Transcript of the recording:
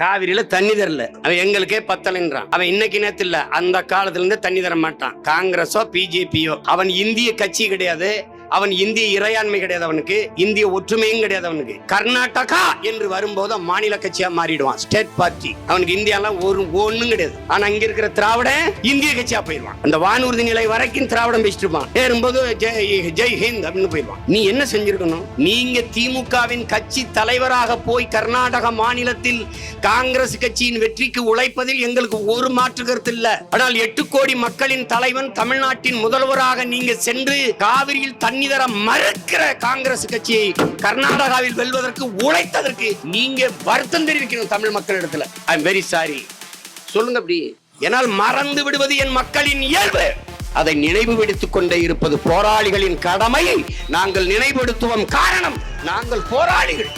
காவிரியில தண்ணி தரல, அவன் எங்களுக்கே பத்தலைன்றான். அவன் இன்னைக்கு நேத்து இல்ல, அந்த காலத்துல இருந்து தண்ணி தர மாட்டான். காங்கிரஸோ பிஜேபியோ, அவன் இந்திய கட்சி கிடையாது, அவன் இந்திய இறையாண்மை கிடையாது, அவனுக்கு இந்திய ஒற்றுமையும் கிடையாது. அவனுக்கு கர்நாடகா என்று வரும்போது மாநில கட்சியா மாறிடுவான், ஸ்டேட் பார்ட்டி. அவனுக்கு இந்தியாலாம் ஒண்ணும் கிடையாது. ஆனா இங்க இருக்கிற திராவிட இந்திய கட்சியா போயிடுவான். அந்த வானூர்தி நிலை வரைக்கும் திராவிடம் பேசிட்டு இருப்பான். ஏறும்போது ஜெய் ஹிந்த் அப்படின்னு போயிடுவான். நீ என்ன செஞ்சிருக்கணும்? நீங்க திமுகவின் கட்சி தலைவராக போய் கர்நாடக மாநிலத்தில் காங்கிரஸ் கட்சியின் வெற்றிக்கு உழைப்பதில் எங்களுக்கு ஒரு மாற்று கருத்து இல்ல. ஆனால் 8 கோடி மக்களின் தலைவன், தமிழ்நாட்டின் முதல்வராக நீங்க சென்று காவிரியில் தண்ணி தர மறுக்கிற காங்கிரஸ் கட்சியை கர்நாடகாவில் வெல்வதற்கு உழைத்ததற்கு நீங்க வருத்தம் தெரிவிக்கணும் தமிழ் மக்களிடத்துல. I am very sorry. சொல்லுங்க அப்படி. என்னால் மறந்து விடுவது என் மக்களின் இயல்பு. அதை நினைவுபடுத்திக் கொண்டே இருப்பது போராளிகளின் கடமை. நாங்கள் நினைவுபடுத்துவோம். காரணம், நாங்கள் போராளிகள்.